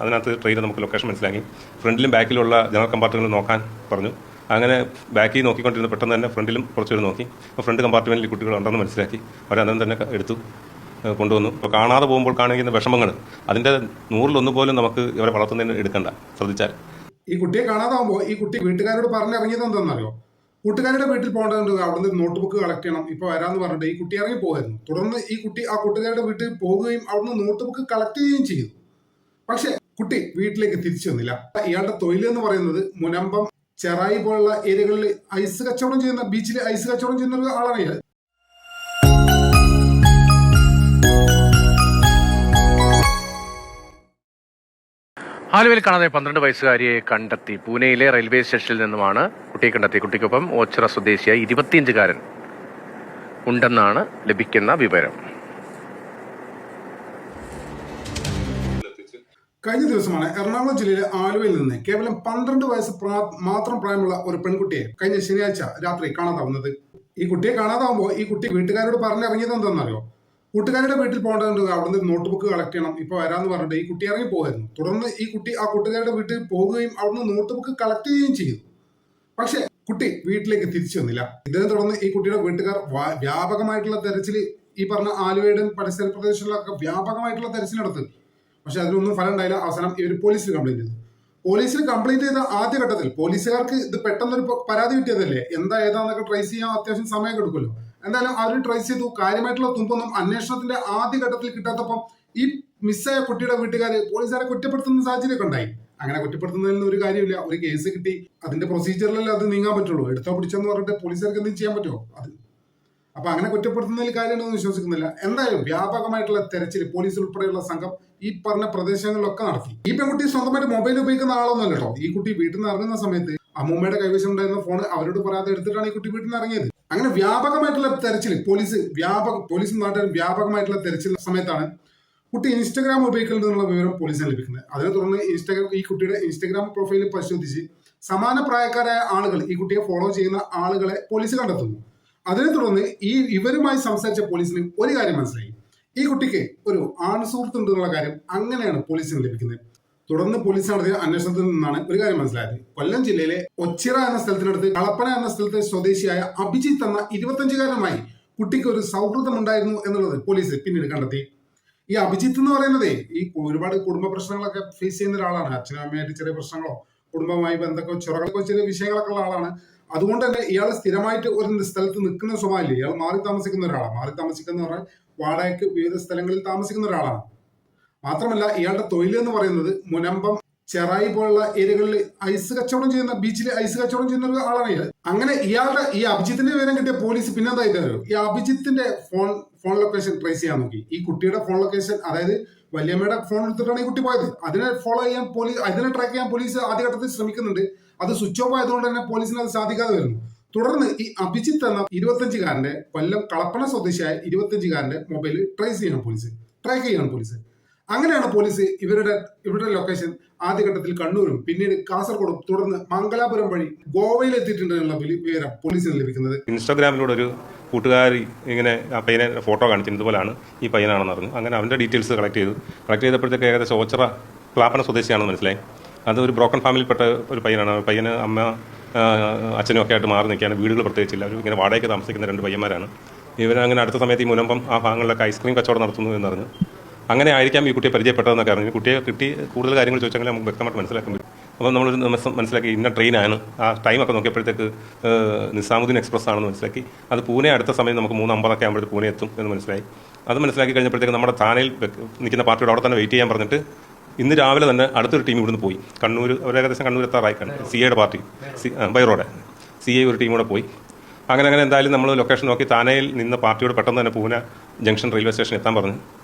അതിനകത്ത് ട്രെയിൻ നമുക്ക് ലൊക്കേഷൻ മനസ്സിലാക്കി ഫ്രണ്ടിലും ബാക്കിലുള്ള ജനറൽ കമ്പാർട്ട്മെൻറ്റിൽ നോക്കാൻ പറഞ്ഞു. അങ്ങനെ ബാക്കിൽ നോക്കിക്കൊണ്ടിരുന്ന പെട്ടെന്ന് തന്നെ ഫ്രണ്ടിലും കുറച്ചുപേർ നോക്കി. അപ്പോൾ ഫ്രണ്ട് കമ്പാർട്ട്മെൻറ്റിൽ കുട്ടികളുണ്ടെന്ന് മനസ്സിലാക്കി അവരന്നേരം തന്നെ എടുത്തു കൊണ്ടുവന്നു. ഇപ്പോൾ കാണാതെ പോകുമ്പോൾ കാണിക്കുന്ന വിഷമങ്ങൾ അതിൻ്റെ 100-1 പോലും നമുക്ക് ഇവരെ വളർത്തുന്നതിന് എടുക്കണ്ട, ശ്രദ്ധിച്ചാൽ. ഈ കുട്ടിയെ കാണാതാവുമ്പോൾ ഈ കുട്ടി വീട്ടുകാരോട് പറഞ്ഞിറങ്ങിയത് എന്താണെന്നറിയോ? കൂട്ടുകാരുടെ വീട്ടിൽ പോകേണ്ടതുണ്ട്, അവിടുന്ന് നോട്ട് ബുക്ക് കളക്ട് ചെയ്യണം, ഇപ്പൊ വരാന്ന് പറഞ്ഞിട്ട് ഈ കുട്ടി ഇറങ്ങി പോകായിരുന്നു. തുടർന്ന് ഈ കുട്ടി ആ കൂട്ടുകാരുടെ വീട്ടിൽ പോകുകയും അവിടുന്ന് നോട്ട് ബുക്ക് കളക്ട് ചെയ്യുകയും ചെയ്തു. പക്ഷെ കുട്ടി വീട്ടിലേക്ക് തിരിച്ചു വന്നില്ല. ഇയാളുടെ തൊഴിൽ എന്ന് പറയുന്നത് മുനമ്പം, ചെറായി പോലുള്ള ഏരിയകളിൽ ഐസ് കച്ചവടം ചെയ്യുന്ന, ബീച്ചിൽ ഐസ് കച്ചവടം ചെയ്യുന്ന ഒരു ആളാണ് ഇയാൾ. ആലുവയിൽ കാണാതെ 12 വയസ്സുകാരിയെ കണ്ടെത്തി. പൂനെയിലെ റെയിൽവേ സ്റ്റേഷനിൽ നിന്നുമാണ് കുട്ടിയെ കണ്ടെത്തി. കുട്ടിക്കൊപ്പം ഓച്ചിറ സ്വദേശിയായ 25-കാരൻ ഉണ്ടെന്നാണ് ലഭിക്കുന്ന വിവരം. കഴിഞ്ഞ ദിവസമാണ് എറണാകുളം ജില്ലയിലെ ആലുവയിൽ നിന്ന് കേവലം 12 വയസ്സ് മാത്രം പ്രായമുള്ള ഒരു പെൺകുട്ടിയെ കഴിഞ്ഞ ശനിയാഴ്ച രാത്രി കാണാതാവുന്നത്. ഈ കുട്ടിയെ കാണാതാവുമ്പോൾ ഈ കുട്ടി വീട്ടുകാരോട് പറഞ്ഞിറങ്ങിയത് എന്താണെന്നറിയോ? കൂട്ടുകാരുടെ വീട്ടിൽ പോകേണ്ടതുണ്ട്, അവിടുന്ന് നോട്ട് ബുക്ക് കളക്ട് ചെയ്യണം, ഇപ്പൊ വരാന്ന് പറഞ്ഞിട്ട് ഈ കുട്ടി ഇറങ്ങി പോകായിരുന്നു. തുടർന്ന് ഈ കുട്ടി ആ കൂട്ടുകാരുടെ വീട്ടിൽ പോകുകയും അവിടുന്ന് നോട്ട് ബുക്ക് കളക്ട് ചെയ്യുകയും ചെയ്തു. പക്ഷെ കുട്ടി വീട്ടിലേക്ക് തിരിച്ചു വന്നില്ല. ഇതിനെ തുടർന്ന് ഈ കുട്ടിയുടെ വീട്ടുകാർ വ്യാപകമായിട്ടുള്ള തെരച്ചിൽ, ഈ പറഞ്ഞ ആലുവയുടെ പരിസര പ്രദേശങ്ങളിലൊക്കെ വ്യാപകമായിട്ടുള്ള തെരച്ചിൽ നടത്തി. പക്ഷെ അതിനൊന്നും ഫലം ഉണ്ടായില്ല. അവസാനം ഇവർ പോലീസിൽ കംപ്ലൈന്റ് ചെയ്തു. പോലീസിൽ കംപ്ലൈന്റ് ചെയ്ത ആദ്യഘട്ടത്തിൽ പോലീസുകാർക്ക് ഇത് പെട്ടെന്നൊരു പരാതി കിട്ടിയതല്ലേ, എന്താ ഏതാന്നൊക്കെ ട്രേസ് ചെയ്യാൻ അത്യാവശ്യം സമയം എടുക്കുമല്ലോ. എന്തായാലും അവർ ട്രേസ് ചെയ്തു. കാര്യമായിട്ടുള്ള തുമ്പൊന്നും അന്വേഷണത്തിന്റെ ആദ്യഘട്ടത്തിൽ കിട്ടാത്തപ്പം ഈ മിസ്സായ കുട്ടിയുടെ വീട്ടുകാർ പോലീസുകാരെ കുറ്റപ്പെടുത്തുന്ന സാഹചര്യമൊക്കെ ഉണ്ടായി. അങ്ങനെ കുറ്റപ്പെടുത്തുന്നതിൽ ഒരു കാര്യമില്ല. ഒരു കേസ് കിട്ടി, അതിന്റെ പ്രൊസീജിയറിലല്ലേ അത് നീങ്ങാൻ പറ്റുള്ളൂ. എടുത്തോ പിടിച്ചെന്ന് പറഞ്ഞിട്ട് പോലീസുകാർക്ക് എന്തെങ്കിലും ചെയ്യാൻ പറ്റുമോ? അത് അപ്പൊ അങ്ങനെ കുറ്റപ്പെടുത്തുന്നതിൽ കാര്യമൊന്നും വിശ്വസിക്കുന്നില്ല. എന്തായാലും വ്യാപകമായിട്ടുള്ള തെരച്ചിൽ പോലീസ് ഉൾപ്പെടെയുള്ള സംഘം ഈ പറഞ്ഞ പ്രദേശങ്ങളിലൊക്കെ നടത്തി. ഈ പെൺകുട്ടി സ്വന്തമായിട്ട് മൊബൈൽ ഉപയോഗിക്കുന്ന ആളൊന്നും കേട്ടോ. ഈ കുട്ടി വീട്ടിൽ നിന്ന് ഇറങ്ങുന്ന സമയത്ത് അമ്മൂമ്മയുടെ കൈവശം ഉണ്ടായിരുന്ന ഫോൺ അവരോട് പറയാതെ എടുത്തിട്ടാണ് ഈ കുട്ടി വീട്ടിൽ നിന്ന് ഇറങ്ങിയത്. അങ്ങനെ വ്യാപകമായിട്ടുള്ള തെരച്ചിൽ പോലീസും നാട്ടുകാരും വ്യാപകമായിട്ടുള്ള തെരച്ചിൽ സമയത്താണ് കുട്ടി ഇൻസ്റ്റഗ്രാം ഉപയോഗിക്കുന്നുള്ള വിവരം പോലീസിന് ലഭിക്കുന്നത്. അതിനെ തുടർന്ന് ഈ കുട്ടിയുടെ ഇൻസ്റ്റഗ്രാം പ്രൊഫൈൽ പരിശോധിച്ച് സമാന പ്രായക്കാരായ ആളുകൾ, ഈ കുട്ടിയെ ഫോളോ ചെയ്യുന്ന ആളുകളെ പോലീസ് കണ്ടെത്തുന്നു. അതിനെ തുടർന്ന് ഇവരുമായി സംസാരിച്ച പോലീസിന് ഒരു കാര്യം മനസ്സിലായി, ഈ കുട്ടിക്ക് ഒരു ആൺ സുഹൃത്തുണ്ട് എന്നുള്ള കാര്യം. അങ്ങനെയാണ് പോലീസിന് ലഭിക്കുന്നത്. തുടർന്ന് പോലീസ് നടത്തിയ അന്വേഷണത്തിൽ നിന്നാണ് ഒരു കാര്യം മനസ്സിലായത്. കൊല്ലം ജില്ലയിലെ ഒച്ചിറ എന്ന സ്ഥലത്തിനടുത്ത് കളപ്പന എന്ന സ്ഥലത്തെ സ്വദേശിയായ അഭിജിത്ത് എന്ന 25-കാരനുമായി കുട്ടിക്ക് ഒരു സൗഹൃദം ഉണ്ടായിരുന്നു എന്നുള്ളത് പോലീസ് പിന്നീട് കണ്ടെത്തി. ഈ അഭിജിത്ത് എന്ന് പറയുന്നതേ ഈ ഒരുപാട് കുടുംബ പ്രശ്നങ്ങളൊക്കെ ഫേസ് ചെയ്യുന്ന ഒരാളാണ്. അച്ഛനും അമ്മയായിട്ട് ചെറിയ പ്രശ്നങ്ങളോ കുടുംബവുമായി ബന്ധക്കോ ചൊറകളൊക്കെ ചെറിയ വിഷയങ്ങളൊക്കെ ഉള്ള ആളാണ്. അതുകൊണ്ട് തന്നെ ഇയാൾ സ്ഥിരമായിട്ട് ഒരു സ്ഥലത്ത് നിൽക്കുന്ന സ്വഭാവമില്ല. ഇയാൾ മാറി താമസിക്കുന്ന ഒരാളാണ്. മാറി താമസിക്കുന്ന പറഞ്ഞാൽ വാടകയ്ക്ക് വിവിധ സ്ഥലങ്ങളിൽ താമസിക്കുന്ന ഒരാളാണ്. മാത്രമല്ല ഇയാളുടെ തൊഴിൽ എന്ന് പറയുന്നത് മുനമ്പം, ചെറായി പോലുള്ള ഏരിയകളിൽ ഐസ് കച്ചവടം ചെയ്യുന്ന, ബീച്ചിൽ ഐസ് കച്ചവടം ചെയ്യുന്ന ഒരു ആളാണ് ഇയാൾ. അങ്ങനെ ഈ അഭിജിത്തിന്റെ വിവരം കിട്ടിയ പോലീസ് പിന്നെന്തായിട്ട് ഈ അഭിജിത്തിന്റെ ഫോൺ ലൊക്കേഷൻ ട്രേസ് ചെയ്യാൻ നോക്കി. ഈ കുട്ടിയുടെ ഫോൺ ലൊക്കേഷൻ, അതായത് വല്യമ്മയുടെ ഫോൺ എടുത്തിട്ടാണ് ഈ കുട്ടി പോയത്. അതിനെ ട്രാക്ക് ചെയ്യാൻ പോലീസ് ആദ്യഘട്ടത്തിൽ ശ്രമിക്കുന്നുണ്ട്. അത് സ്വിച്ച് ഓഫ് ആയതുകൊണ്ട് തന്നെ പോലീസിന് അത് സാധിക്കാതെ വരുന്നു. തുടർന്ന് ഈ അഭിജിത്ത് എന്ന 25-കാരന്റെ കൊല്ലം കളപ്പന സ്വദേശിയായ 25-കാരന്റെ മൊബൈൽ ട്രേക്ക് ചെയ്യണം പോലീസ്. അങ്ങനെയാണ് പോലീസ് ഇവരുടെ ലൊക്കേഷൻ ആദ്യഘട്ടത്തിൽ കണ്ണൂരും പിന്നീട് കാസർഗോഡും തുടർന്ന് മംഗലാപുരം വഴി ഗോവയിൽ എത്തിയിട്ടുണ്ടെന്നുള്ള വിവരം പോലീസിന് ലഭിക്കുന്നത്. ഇൻസ്റ്റാഗ്രാമിലൂടെ ഒരു കൂട്ടുകാരി ഇങ്ങനെ ആ പയ്യനെ ഫോട്ടോ കാണിച്ചിരുന്നത് പോലെയാണ് ഈ പയ്യനാണെന്ന് പറഞ്ഞു. അങ്ങനെ അവൻ്റെ ഡീറ്റെയിൽസ് കളക്ട് ചെയ്തപ്പോഴത്തേക്ക് ഏകദേശം ഓച്ചിറ ക്ലാപ്പന സ്വദേശിയാണെന്ന് മനസ്സിലായി. അത് ഒരു ബ്രോക്കൺ ഫാമിലിയിൽപ്പെട്ട ഒരു പയ്യനാണ്. പയ്യന് അമ്മ അച്ഛനും ഒക്കെ ആയിട്ട് മാറി നിൽക്കുകയാണ്. വീടുകൾ പ്രത്യേകിച്ചില്ല. അവർ ഇങ്ങനെ വാടകയ്ക്ക് താമസിക്കുന്ന 2 പയ്യന്മാരാണ്. ഇവരങ്ങനെ അടുത്ത സമയത്ത് ഈ മുനമ്പം ആ ഭാഗങ്ങളിലൊക്കെ ഐസ്ക്രീം കച്ചവടം നടത്തുന്നു എന്നറിഞ്ഞു. അങ്ങനെ ആയിരിക്കാം ഈ കുട്ടിയെ പരിചയപ്പെട്ടതെന്നൊക്കെ അറിഞ്ഞു. കുട്ടിയെ കിട്ടി കൂടുതൽ കാര്യങ്ങൾ ചോദിച്ചെങ്കിൽ നമുക്ക് വ്യക്തമായിട്ട് മനസ്സിലാക്കാൻ പറ്റും. അപ്പോൾ നമ്മൾ മനസ്സിലാക്കി ഇന്ന ട്രെയിനാണ്. ആ ടൈമൊക്കെ നോക്കിയപ്പോഴത്തേക്ക് നിസാമുദ്ദീൻ എക്സ്പ്രസ് ആണെന്ന് മനസ്സിലാക്കി. അത് പൂനെ അടുത്ത സമയം നമുക്ക് 3:50 ആകുമ്പോഴത്തേക്ക് പൂനെ എത്തും എന്ന് മനസ്സിലായി. അത് മനസ്സിലാക്കി കഴിഞ്ഞപ്പോഴത്തേക്ക് നമ്മുടെ താനയിൽ നിൽക്കുന്ന പാർട്ടിയോട് അവിടെ തന്നെ വെയിറ്റ് ചെയ്യാൻ പറഞ്ഞിട്ട് ഇന്ന് രാവിലെ തന്നെ അടുത്തൊരു ടീം ഇവിടുന്ന് പോയി. കണ്ണൂർ, ഏകദേശം കണ്ണൂർ എത്താറായി. CAയുടെ പാർട്ടി ബൈ റോഡ് CA ഒരു ടീം കൂടെ പോയി. അങ്ങനെ എന്തായാലും നമ്മൾ ലൊക്കേഷൻ നോക്കി താനയിൽ നിന്ന പാർട്ടിയോട് പെട്ടെന്ന് തന്നെ പൂനെ ജംഗ്ഷൻ റെയിൽവേ സ്റ്റേഷൻ എത്താൻ പറഞ്ഞു.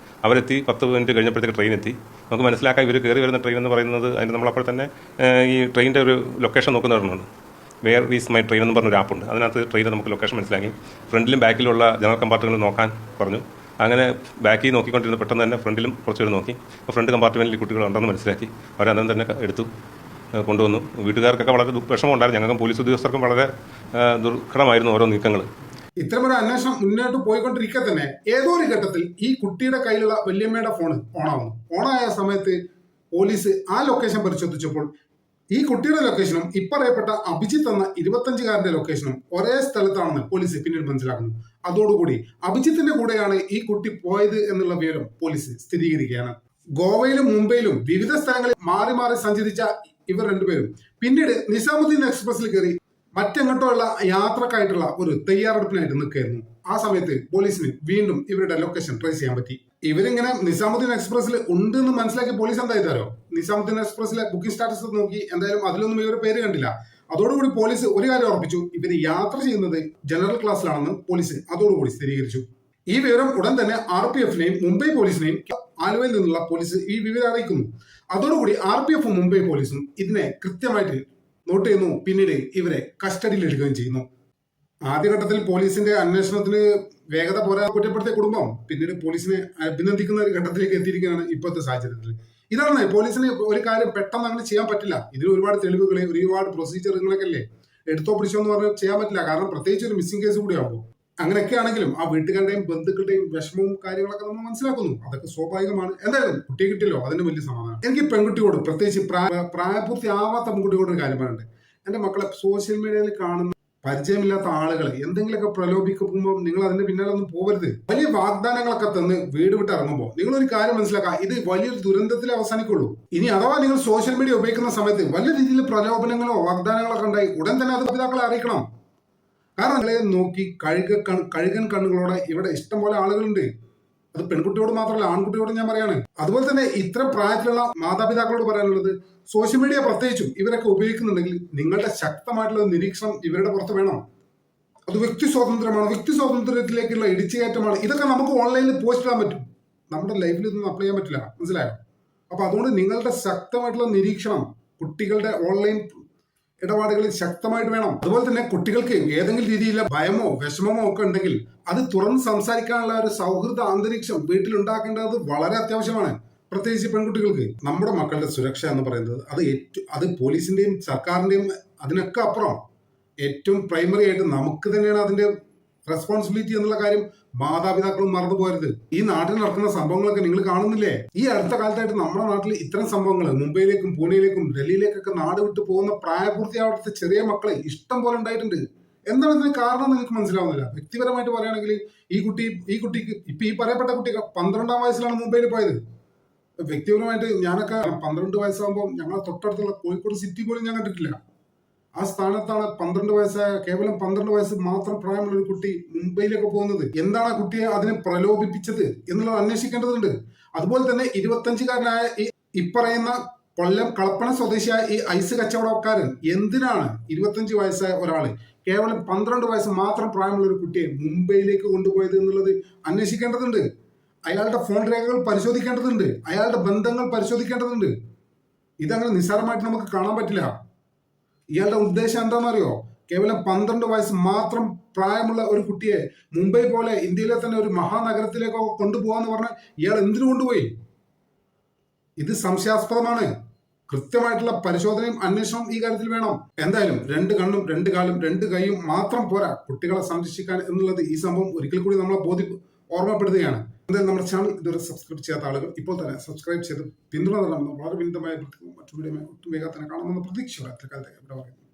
അവരെത്തി 10 മിനിറ്റ് കഴിഞ്ഞപ്പോഴത്തേക്ക് ട്രെയിൻ എത്തി. നമുക്ക് മനസ്സിലാക്കാം ഇവർ കയറി വരുന്ന ട്രെയിൻ എന്ന് പറയുന്നത് അതിന് നമ്മളപ്പോൾ തന്നെ ഈ ട്രെയിനിൻ്റെ ഒരു ലൊക്കേഷൻ നോക്കുന്നവരുണ്ട്. വേർ ഈസ് മൈ ട്രെയിൻ എന്ന് പറഞ്ഞൊരു ആപ്പുണ്ട്. അതിനകത്ത് ട്രെയിൻ നമുക്ക് ലൊക്കേഷൻ മനസ്സിലാക്കി ഫ്രണ്ടിലും ബാക്കിലുള്ള ജനറൽ കമ്പാർട്ട്മെൻറ്റിൽ നോക്കാൻ പറഞ്ഞു. അങ്ങനെ ബാക്കിൽ നോക്കിക്കൊണ്ടിരുന്ന പെട്ടെന്ന് തന്നെ ഫ്രണ്ടിലും കുറച്ചുപേർ നോക്കി. അപ്പോൾ ഫ്രണ്ട് കമ്പാർട്ട്മെൻറ്റിൽ കുട്ടികളുണ്ടെന്ന് മനസ്സിലാക്കി അവരന്നേരം തന്നെ എടുത്തു കൊണ്ടുവന്നു. വീട്ടുകാർക്കൊക്കെ വളരെ വിഷമമുണ്ടായിരുന്നു. ഞങ്ങൾക്കും പോലീസ് ഉദ്യോഗസ്ഥർക്കും വളരെ ദുർഘടമായിരുന്നു ഓരോ നീക്കങ്ങൾ. ഇത്തരമൊരു അന്വേഷണം മുന്നോട്ട് പോയിക്കൊണ്ടിരിക്കെ തന്നെ ഏതോ ഒരു ഘട്ടത്തിൽ ഈ കുട്ടിയുടെ കയ്യിലുള്ള വല്യമ്മയുടെ ഫോൺ ഓണാവുന്നു. ഓണായ സമയത്ത് പോലീസ് ആ ലൊക്കേഷൻ പരിശോധിച്ചപ്പോൾ ഈ കുട്ടിയുടെ ലൊക്കേഷനും ഇപ്പറയപ്പെട്ട അഭിജിത്ത് എന്ന 25-കാരന്റെ ലൊക്കേഷനും ഒരേ സ്ഥലത്താണെന്ന് പോലീസ് പിന്നീട് മനസ്സിലാക്കുന്നു. അതോടുകൂടി അഭിജിത്തിന്റെ കൂടെയാണ് ഈ കുട്ടി പോയത് എന്നുള്ള വിവരം പോലീസ് സ്ഥിരീകരിക്കുകയാണ്. ഗോവയിലും മുംബൈയിലും വിവിധ സ്ഥലങ്ങളിൽ മാറി മാറി സഞ്ചരിച്ച ഇവർ രണ്ടുപേരും പിന്നീട് നിസാമുദ്ദീൻ എക്സ്പ്രസിൽ കയറി മറ്റെങ്ങോട്ടോ ഉള്ള യാത്രക്കായിട്ടുള്ള ഒരു തയ്യാറെടുപ്പിനായിട്ട് നിൽക്കുകയായിരുന്നു. ആ സമയത്ത് പോലീസിന് വീണ്ടും ഇവരുടെ ലൊക്കേഷൻ ട്രേസ് ചെയ്യാൻ പറ്റി. ഇവരിങ്ങനെ നിസാമുദ്ദീൻ എക്സ്പ്രസിൽ ഉണ്ട് എന്ന് മനസ്സിലാക്കി പോലീസ് എന്താ ചെയ്താലോ, നിസാമുദ്ദീൻ എക്സ്പ്രസിലെ ബുക്കിംഗ് സ്റ്റാറ്റസ് നോക്കി എന്തായാലും അതിലൊന്നും ഇവരുടെ പേര് കണ്ടില്ല. അതോടുകൂടി പോലീസ് ഒരു കാര്യം ഉറപ്പിച്ചു, ഇവർ യാത്ര ചെയ്യുന്നത് ജനറൽ ക്ലാസ്സിലാണെന്ന് പോലീസ് അതോടുകൂടി സ്ഥിരീകരിച്ചു. ഈ വിവരം ഉടൻ തന്നെ RPF-നെയും മുംബൈ പോലീസിനെയും ആലുവയിൽ നിന്നുള്ള പോലീസ് ഈ വിവരം അറിയിക്കുന്നു. അതോടുകൂടി RPF-ഉം മുംബൈ പോലീസും ഇതിനെ കൃത്യമായിട്ട് നോട്ട് ചെയ്യുന്നു. പിന്നീട് ഇവരെ കസ്റ്റഡിയിൽ എടുക്കുകയും ചെയ്യുന്നു. ആദ്യഘട്ടത്തിൽ പോലീസിന്റെ അന്വേഷണത്തിന് വേഗത പോരാ കുറ്റപ്പെടുത്തിയ കുടുംബം പിന്നീട് പോലീസിനെ അഭിനന്ദിക്കുന്ന ഒരു ഘട്ടത്തിലേക്ക് എത്തിയിരിക്കുകയാണ് ഇപ്പോഴത്തെ സാഹചര്യത്തിൽ. ഇതാണ് പോലീസിന് ഒരു കാര്യം പെട്ടെന്ന് അങ്ങനെ ചെയ്യാൻ പറ്റില്ല. ഇതിന് ഒരുപാട് തെളിവുകൾ, ഒരുപാട് പ്രൊസീജിയറുകളൊക്കെ അല്ലേ, എടുത്തോ പിടിച്ചോ എന്ന് പറഞ്ഞാൽ ചെയ്യാൻ പറ്റില്ല. കാരണം പ്രത്യേകിച്ച് ഒരു മിസ്സിംഗ് കേസ് കൂടി ആകുമ്പോൾ അങ്ങനെയൊക്കെ ആണെങ്കിലും ആ വീട്ടുകാരുടെയും ബന്ധുക്കളുടെയും വിഷമവും കാര്യങ്ങളൊക്കെ നമ്മൾ മനസ്സിലാക്കുന്നു. അതൊക്കെ സ്വാഭാവികമാണ്. എന്തായാലും കുട്ടിയെ കിട്ടിയല്ലോ, അതിന് വലിയ സമാധാനം. എനിക്ക് പെൺകുട്ടിയോട്, പ്രത്യേകിച്ച് പ്രായപൂർത്തി ആവാത്ത പെൺകുട്ടിയോട് ഒരു കാര്യം പറയുന്നുണ്ട്. എന്റെ മക്കളെ സോഷ്യൽ മീഡിയയിൽ കാണുന്ന പരിചയമില്ലാത്ത ആളുകൾ എന്തെങ്കിലുമൊക്കെ പ്രലോഭിക്കുമ്പോൾ നിങ്ങൾ അതിന്റെ പിന്നാലെ ഒന്നും പോകരുത്. വലിയ വാഗ്ദാനങ്ങളൊക്കെ തന്ന് വീട് വിട്ട് ഇറങ്ങുമ്പോൾ നിങ്ങൾ ഒരു കാര്യം മനസ്സിലാക്കുക, ഇത് വലിയൊരു ദുരന്തത്തിൽ അവസാനിക്കുള്ളൂ. ഇനി അഥവാ നിങ്ങൾ സോഷ്യൽ മീഡിയ ഉപയോഗിക്കുന്ന സമയത്ത് വലിയ രീതിയിൽ പ്രലോഭനങ്ങളോ വാഗ്ദാനങ്ങളോ ഒക്കെ ഉണ്ടായി ഉടൻ തന്നെ അത് പിതാക്കളെ അറിയിക്കണം. കാരണം നിങ്ങളെ നോക്കി കഴുകൻ കണ്ണുകളോടെ ഇവിടെ ഇഷ്ടം പോലെ ആളുകളുണ്ട്. അത് പെൺകുട്ടിയോട് മാത്രമല്ല, ആൺകുട്ടിയോട് ഞാൻ പറയാണ്. അതുപോലെ തന്നെ ഇത്തരം പ്രായത്തിലുള്ള മാതാപിതാക്കളോട് പറയാനുള്ളത്, സോഷ്യൽ മീഡിയ പ്രത്യേകിച്ചും ഇവരൊക്കെ ഉപയോഗിക്കുന്നുണ്ടെങ്കിൽ നിങ്ങളുടെ ശക്തമായിട്ടുള്ള നിരീക്ഷണം ഇവരുടെ പുറത്ത് വേണം. അത് വ്യക്തി സ്വാതന്ത്ര്യമാണ്, വ്യക്തി സ്വാതന്ത്ര്യത്തിലേക്കുള്ള ഇടിച്ചുകയറ്റമാണ്. ഇതൊക്കെ നമുക്ക് ഓൺലൈനിൽ പോസ്റ്റ് ഇടാൻ പറ്റും, നമ്മുടെ ലൈഫിൽ ഇതൊന്നും അപ്ലൈ ചെയ്യാൻ പറ്റില്ല. മനസ്സിലായോ? അപ്പൊ അതുകൊണ്ട് നിങ്ങളുടെ ശക്തമായിട്ടുള്ള നിരീക്ഷണം കുട്ടികളുടെ ഓൺലൈൻ ഇടപാടുകളിൽ ശക്തമായിട്ട് വേണം. അതുപോലെ തന്നെ കുട്ടികൾക്ക് ഏതെങ്കിലും രീതിയിലുള്ള ഭയമോ വിഷമമോ ഒക്കെ ഉണ്ടെങ്കിൽ അത് തുറന്ന് സംസാരിക്കാനുള്ള ഒരു സൗഹൃദ അന്തരീക്ഷം വീട്ടിലുണ്ടാക്കേണ്ടത് വളരെ അത്യാവശ്യമാണ്. പ്രത്യേകിച്ച് പെൺകുട്ടികൾക്ക്. നമ്മുടെ മക്കളുടെ സുരക്ഷ എന്ന് പറയുന്നത് അത് പോലീസിന്റെയും സർക്കാരിന്റെയും അതിനൊക്കെ അപ്പുറം ഏറ്റവും പ്രൈമറി ആയിട്ട് നമുക്ക് തന്നെയാണ് അതിന്റെ റെസ്പോൺസിബിലിറ്റി എന്നുള്ള കാര്യം മാതാപിതാക്കളും മറന്നു പോകരുത്. ഈ നാട്ടിൽ നടക്കുന്ന സംഭവങ്ങളൊക്കെ നിങ്ങൾ കാണുന്നില്ലേ? ഈ അടുത്ത കാലത്തായിട്ട് നമ്മുടെ നാട്ടിൽ ഇത്തരം സംഭവങ്ങൾ മുംബൈയിലേക്കും പൂനെയിലേക്കും ഡൽഹിയിലേക്കൊക്കെ നാട് വിട്ടു പോകുന്ന പ്രായപൂർത്തിയാവാത്ത ചെറിയ മക്കളെ ഇഷ്ടം പോലെ ഉണ്ടായിട്ടുണ്ട്. എന്താണ് ഇതിന് കാരണം നിങ്ങൾക്ക് മനസ്സിലാവുന്നില്ല. വ്യക്തിപരമായിട്ട് പറയുകയാണെങ്കിൽ ഈ കുട്ടിക്ക് ഇപ്പൊ ഈ പറയപ്പെട്ട കുട്ടി 12-ാം വയസ്സിലാണ് മുംബൈയിൽ പോയത്. വ്യക്തിപരമായിട്ട് ഞാനൊക്കെ 12 വയസ്സാകുമ്പോൾ ഞങ്ങളെ തൊട്ടടുത്തുള്ള കോഴിക്കോട് സിറ്റി പോലും ഞാൻ കണ്ടിട്ടില്ല. ആ സ്ഥാനത്താണ് 12 വയസ്സായ, കേവലം 12 വയസ്സ് മാത്രം പ്രായമുള്ള ഒരു കുട്ടി മുംബൈയിലേക്ക് പോകുന്നത്. എന്താണ് ആ കുട്ടിയെ അതിനെ പ്രലോഭിപ്പിച്ചത് എന്നുള്ളത് അന്വേഷിക്കേണ്ടതുണ്ട്. അതുപോലെ തന്നെ 25-കാരനായ ഈ പറയുന്ന കൊല്ലം കളപ്പന സ്വദേശിയായ ഈ ഐസ് കച്ചവടക്കാരൻ എന്തിനാണ് 25 വയസ്സായ ഒരാള് കേവലം 12 വയസ്സ് മാത്രം പ്രായമുള്ള ഒരു കുട്ടിയെ മുംബൈയിലേക്ക് കൊണ്ടുപോയത് എന്നുള്ളത് അന്വേഷിക്കേണ്ടതുണ്ട്. അയാളുടെ ഫോൺ രേഖകൾ പരിശോധിക്കേണ്ടതുണ്ട്, അയാളുടെ ബന്ധങ്ങൾ പരിശോധിക്കേണ്ടതുണ്ട്. ഇതങ്ങനെ നിസ്സാരമായിട്ട് നമുക്ക് കാണാൻ പറ്റില്ല. ഇയാളുടെ ഉദ്ദേശം എന്താണെന്നറിയോ? കേവലം 12 വയസ്സ് മാത്രം പ്രായമുള്ള ഒരു കുട്ടിയെ മുംബൈ പോലെ ഇന്ത്യയിലെ തന്നെ ഒരു മഹാനഗരത്തിലേക്കോ കൊണ്ടുപോകാന്ന് പറഞ്ഞാൽ ഇയാൾ എന്തിനു കൊണ്ടുപോയി? ഇത് സംശയാസ്പദമാണ്. കൃത്യമായിട്ടുള്ള പരിശോധനയും അന്വേഷണവും ഈ കാര്യത്തിൽ വേണം. എന്തായാലും 2 കണ്ണും 2 കാലും 2 കൈയും മാത്രം പോരാ കുട്ടികളെ സംരക്ഷിക്കാൻ എന്നുള്ളത് ഈ സംഭവം ഒരിക്കൽ കൂടി നമ്മളെ ഓർമ്മപ്പെടുത്തുകയാണ്. എന്തായാലും നമ്മുടെ ചാനൽ ഇതുവരെ സബ്സ്ക്രൈബ് ചെയ്യാത്ത ആളുകൾ ഇപ്പോൾ തന്നെ സബ്സ്ക്രൈബ് ചെയ്ത് പിന്തുണ തരണമെന്ന് വളരെ വിനീതമായ മറ്റു വീഡിയോ ഒട്ടും വേഗം തന്നെ കാണുമെന്ന പ്രതീക്ഷയോടെ അത്ര കാലത്തേക്ക് ഇവിടെ പറയുന്നു.